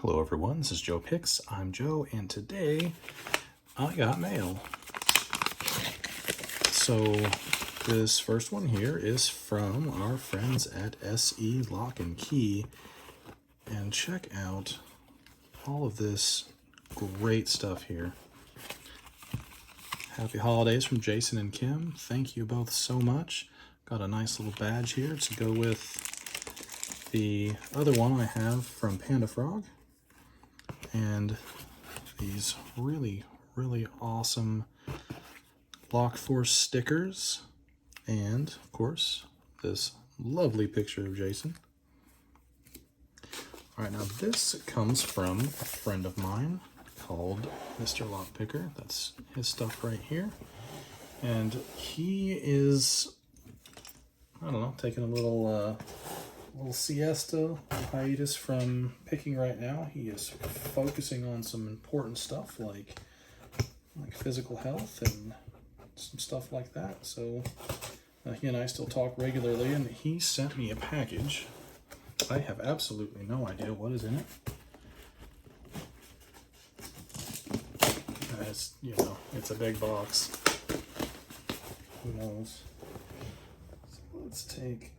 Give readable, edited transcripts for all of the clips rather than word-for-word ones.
Hello everyone, this is Joe Picks. I'm Joe, and today I got mail. So this first one here is from our friends at SE Lock and Key. And check out all of this great stuff here. Happy holidays from Jason and Kim. Thank you both so much. Got a nice little badge here to go with the other one I have from Panda Frog. And these really awesome Lock Force stickers. And, of course, this lovely picture of Jason. Alright, now this comes from a friend of mine called Mr. Lockpicker. That's his stuff right here. And he is, I don't know, taking a little siesta, hiatus from picking right now. He is focusing on some important stuff like physical health and some stuff like that. So he and I still talk regularly, and he sent me a package. I have absolutely no idea what is in it. It's, you know, it's a big box. Who knows? So let's take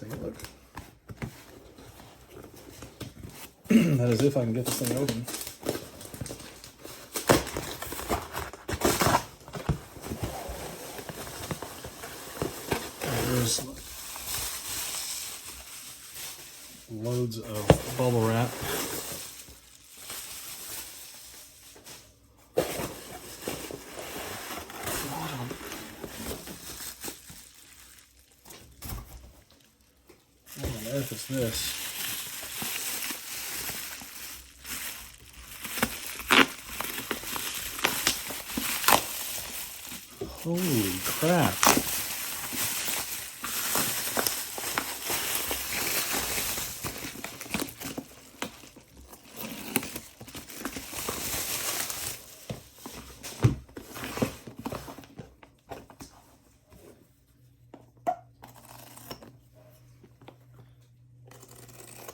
a look. That is if I can get this thing open. There's loads of bubble wrap. What on earth is this? Holy crap.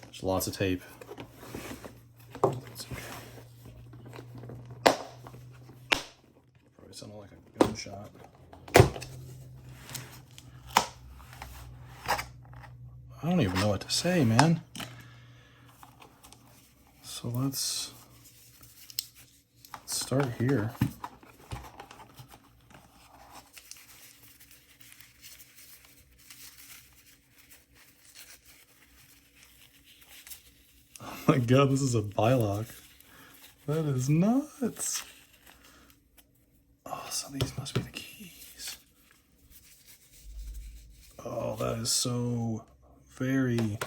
There's lots of tape. That's okay. Probably sounded like a gunshot. I don't even know what to say, man. So let's start here. Oh my god, this is a bylock. That is nuts. Oh, so these must be the keys. Oh, that is so very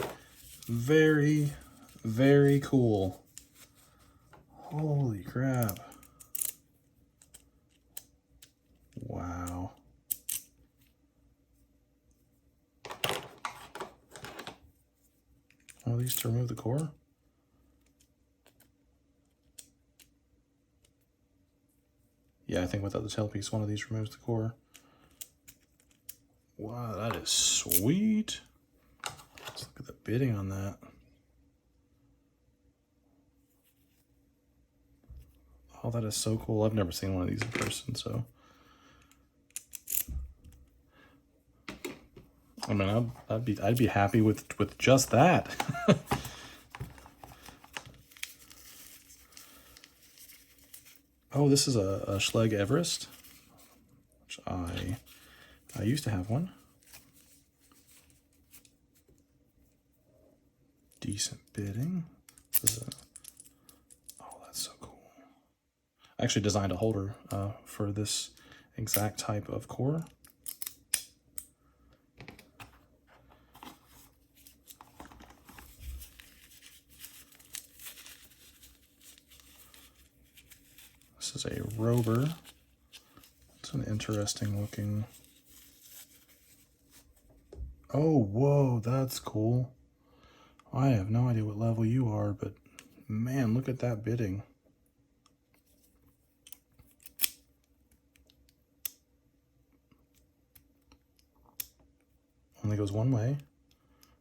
cool. Holy crap. Wow. Are these to remove the core? Yeah, I think without the tailpiece, one of these removes the core. Wow, that is sweet. Let's look at the bidding on that. Oh, that is so cool. I've never seen one of these in person, so. I mean, I'd be happy with just that. Oh, this is a Schlage Everest, which I used to have one. Decent bidding. This is oh, that's so cool. I actually designed a holder for this exact type of core. This is a Rover. It's an interesting looking. Oh, whoa, that's cool. I have no idea what level you are, but man, look at that bidding. Only goes one way.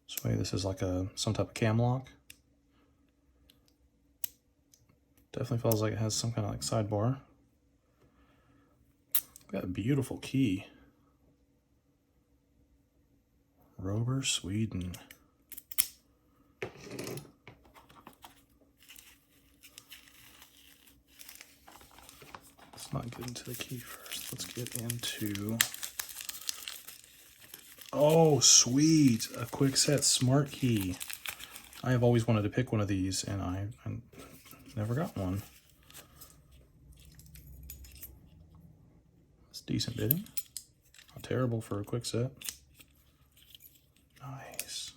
So maybe this is like some type of cam lock. Definitely feels like it has some kind of like sidebar. Got a beautiful key. Rover, Sweden. Let's not get into the key first. Let's get into... Oh, sweet! A quick set smart key. I have always wanted to pick one of these, and I never got one. It's decent bidding. Not terrible for a quick set. Nice.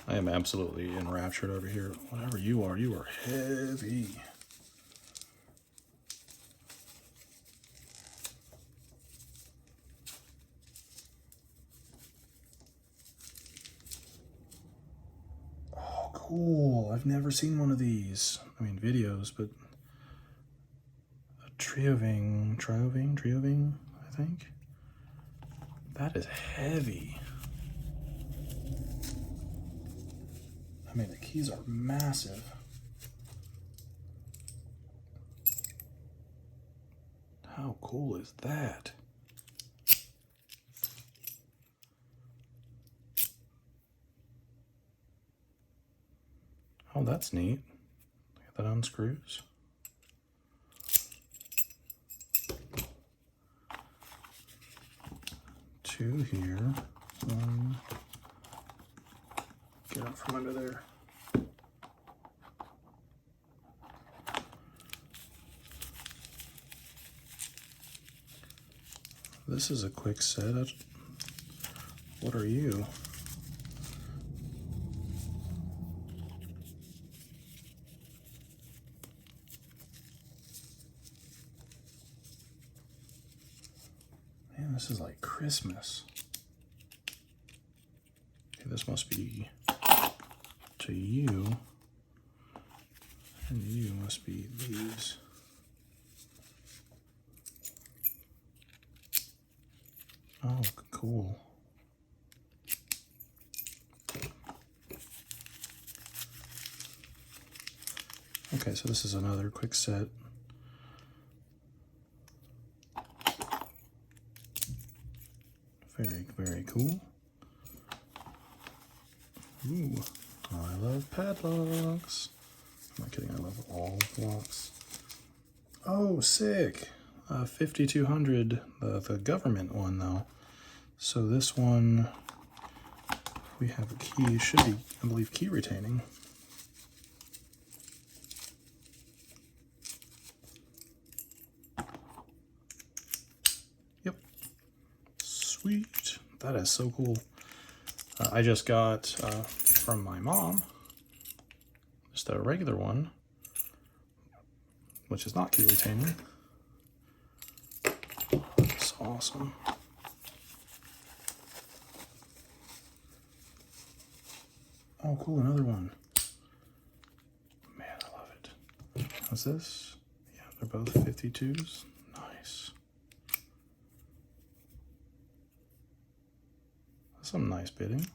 I am absolutely enraptured over here. Whatever you are heavy. Oh, cool. I've never seen one of these. I mean, videos, but a trioving, I think. That is heavy. I mean, the keys are massive. How cool is that? Oh, that's neat. Look at that unscrews. Two here. One. Get out from under there. This is a quick set. What are you? Man, this is like Christmas. Okay, this must be to you, and you must be these. Oh, cool. Okay, so this is another quick set. Very, very cool. Ooh, I love padlocks. I'm not kidding, I love all locks. Oh, sick. 5200, the government one though. So this one, we have a key, should be, I believe, key retaining. Yep. Sweet. That is so cool. I just got from my mom just a regular one, which is not key retaining. It's awesome. Oh, cool, another one. Man, I love it. What's this? Yeah, they're both 52s. Nice. That's some nice bidding.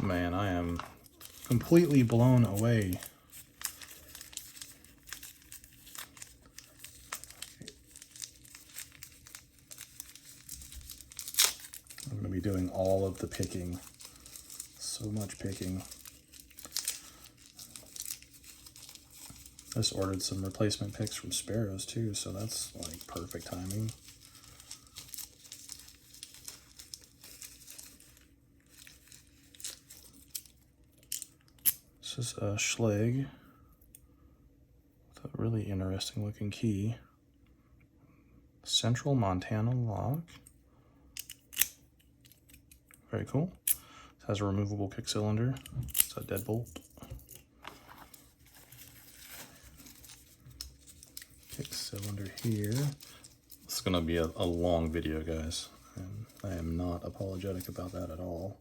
Man, I am completely blown away. I'm going to be doing all of the picking. So much picking. I just ordered some replacement picks from Sparrows too, so that's like perfect timing. This is a Schleg with a really interesting looking key. Central Montana lock. Very cool. It has a removable kick cylinder. It's a deadbolt. Kick cylinder here. This is gonna be a long video, guys, and I am not apologetic about that at all.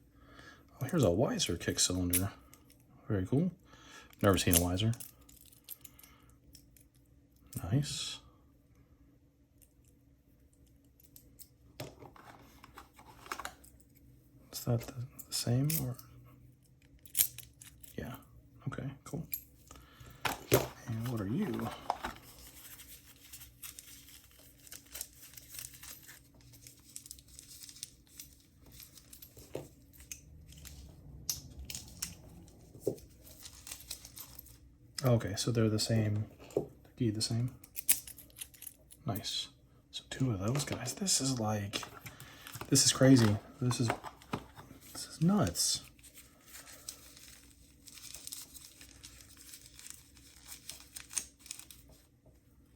Oh, here's a Weiser kick cylinder. Very cool. Never seen a Weiser. Nice. that the same or? Yeah. Okay, cool. And what are you? Okay, so they're the same. The key the same. Nice. So 2 of those guys. This is crazy. This is nuts.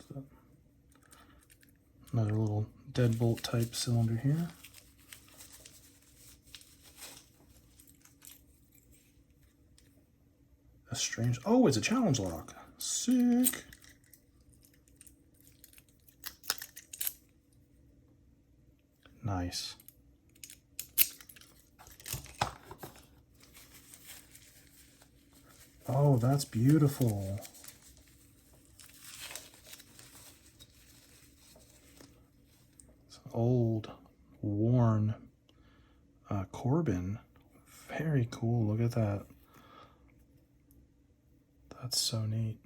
So, another little deadbolt type cylinder here. A strange. Oh, it's a challenge lock. Sick. Nice. Oh, that's beautiful. It's an old, worn Corbin. Very cool. Look at that. That's so neat.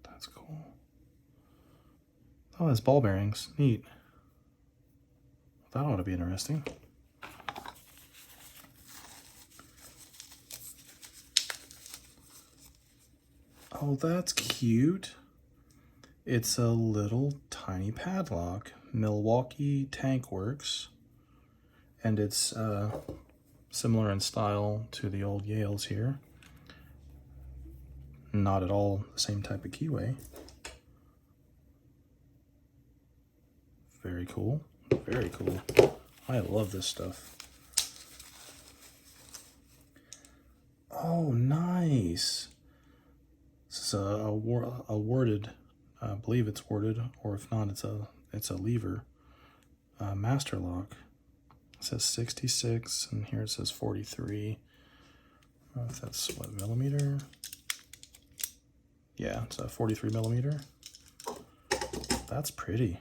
That's cool. Oh, it's ball bearings. Neat. That ought to be interesting. Oh, that's cute. It's a little tiny padlock. Milwaukee Tank Works. And it's similar in style to the old Yales here. Not at all the same type of keyway. Very cool. Very cool. I love this stuff. Oh, nice. This is a warded, I believe it's warded, or if not, it's a lever master lock. It says 66, and here it says 43. I don't know if that's what, millimeter? Yeah, it's a 43 millimeter. That's pretty.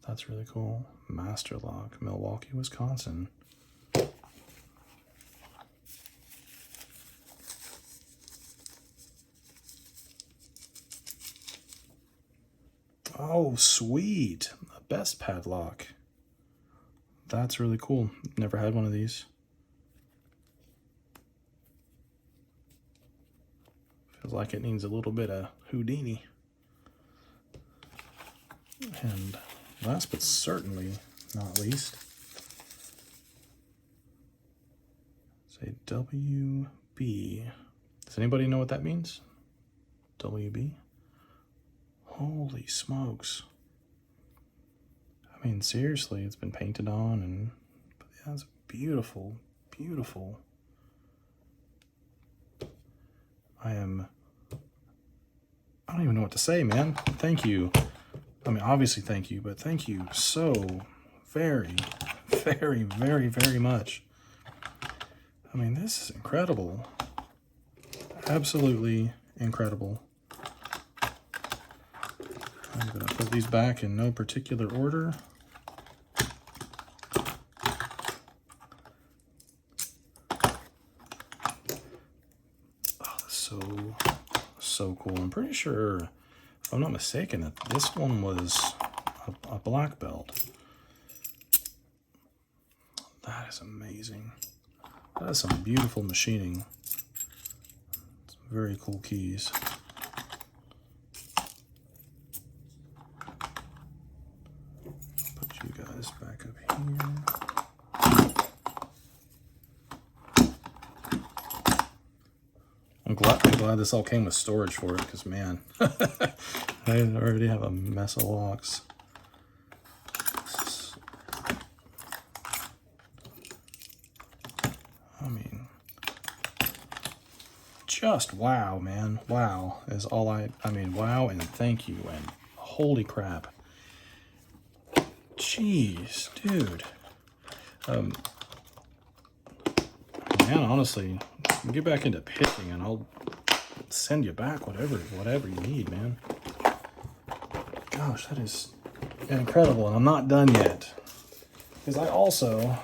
That's really cool. Master lock, Milwaukee, Wisconsin. Oh, sweet. A best padlock. That's really cool. Never had one of these. Feels like it needs a little bit of Houdini. And last but certainly not least, it's a WB. Does anybody know what that means? WB? Holy smokes. I mean, seriously, it's been painted on, and but yeah, it's beautiful, beautiful. I don't even know what to say, man. Thank you. I mean, obviously thank you, but thank you so very, very, very, very much. I mean, this is incredible. Absolutely incredible. I'm going to put these back in no particular order. Oh, so cool. I'm pretty sure, if I'm not mistaken, that this one was a black belt. That is amazing. That is some beautiful machining. Some very cool keys. Put you guys back up here. I'm glad this all came with storage for it, because man, I already have a mess of locks. I mean, just wow, man. Wow is all I mean, wow and thank you and holy crap. Jeez, dude. Man, honestly, get back into pitching and I'll send you back whatever you need, man. Gosh, that is incredible, and I'm not done yet. Because I also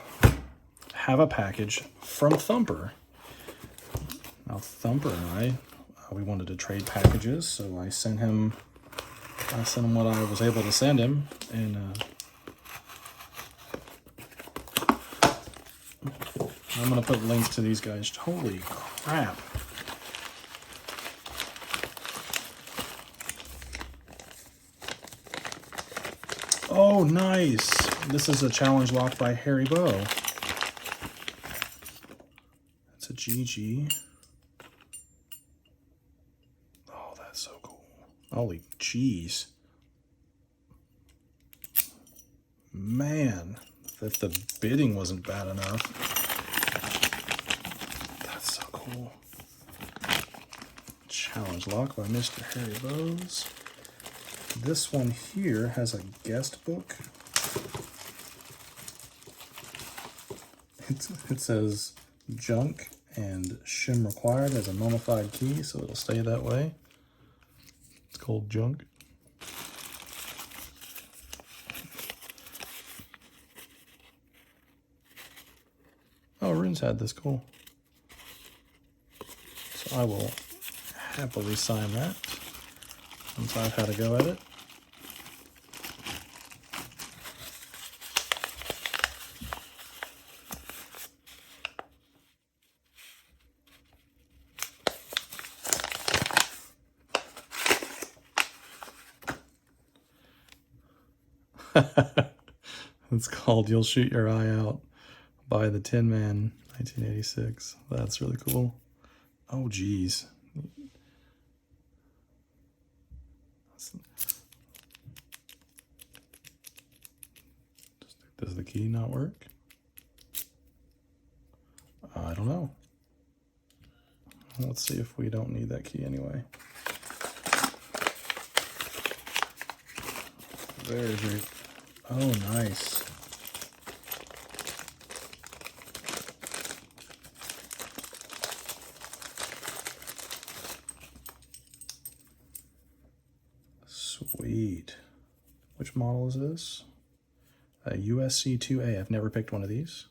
have a package from Thumper. Now, Thumper and I, we wanted to trade packages, so I sent him what I was able to send him, and I'm gonna put links to these guys. Holy crap. Oh, nice. This is a challenge lock by Harry Bow. It's a GG. Oh, that's so cool. Holy jeez. Man, if the bidding wasn't bad enough. That's so cool. Challenge lock by Mr. Harry Bows. This one here has a guest book. It says junk and shim required as a mummified key, so it'll stay that way. It's called junk. Oh, Rune's had this, cool. So I will happily sign that once I've had a go at it. It's called You'll Shoot Your Eye Out by the Tin Man, 1986. That's really cool. Oh, geez. Does the key not work? I don't know. Let's see if we don't need that key anyway. Very, very... Oh, nice. Sweet. Which model is this? A USC2A. I've never picked one of these.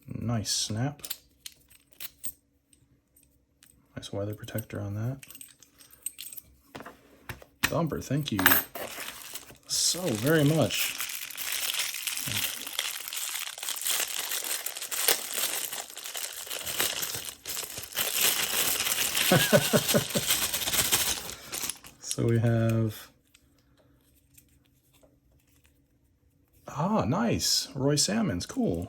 Nice snap. Nice weather protector on that. Thumper, thank you so very much. So we have... Ah, nice. Roy Salmon's, cool.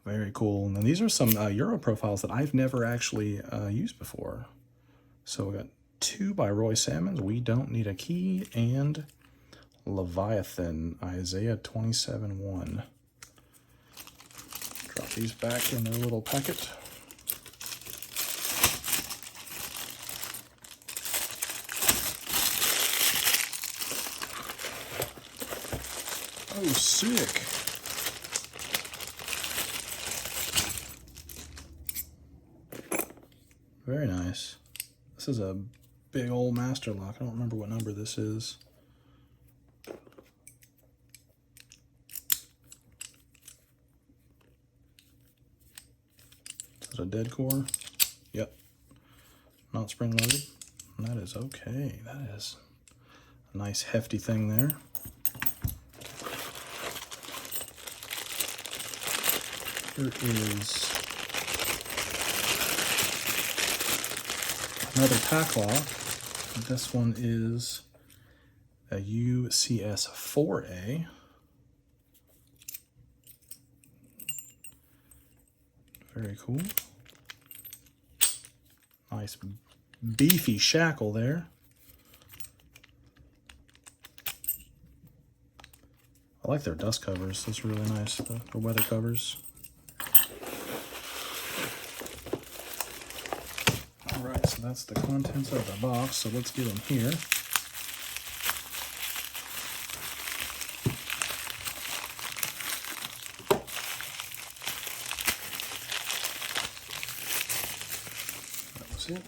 Very cool. And then these are some Euro profiles that I've never actually used before. So we got 2 by Roy Salmons, We Don't Need a Key, and Leviathan, Isaiah 27:1. Drop these back in their little packet. Oh, sick. Very nice. This is a big old master lock. I don't remember what number this is. Is it a dead core? Yep. Not spring loaded. That is okay. That is a nice hefty thing there. Here is another pack lock. This one is a UCS 4A. Very cool. Nice beefy shackle there. I like their dust covers. That's really nice, the weather covers. Alright, so that's the contents of the box, so let's get in here. is it?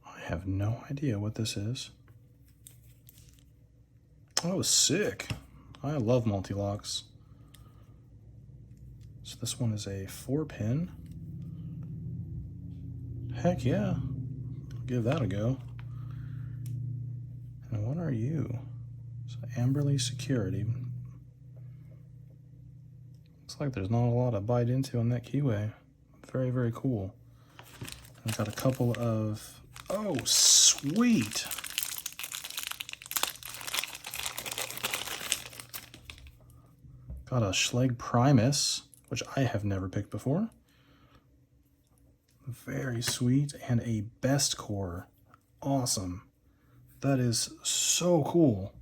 I have no idea what this is. Oh, sick. I love multi-locks. So this one is a 4-pin. Heck yeah. I'll give that a go. And what are you? So Amberley Security. Looks like there's not a lot to bite into on that keyway. Very, very cool. I've got a couple of... Oh, sweet! Got a Schlegel Primus, which I have never picked before. Very sweet. And a Best Core. Awesome. That is so cool.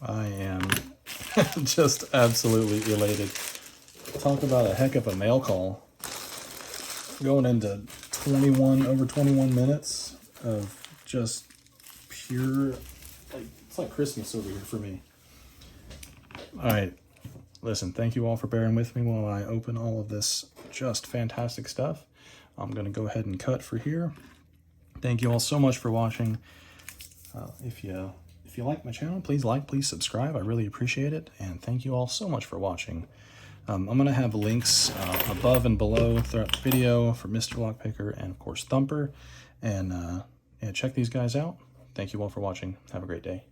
I am just absolutely elated. Talk about a heck of a mail call. Going into over 21 minutes of just pure, it's like Christmas over here for me. All right, listen, thank you all for bearing with me while I open all of this just fantastic stuff. I'm gonna go ahead and cut for here. Thank you all so much for watching. If you like my channel, please like, please subscribe. I really appreciate it. And thank you all so much for watching. I'm going to have links above and below throughout the video for Mr. Lockpicker and, of course, Thumper. And yeah, check these guys out. Thank you all for watching. Have a great day.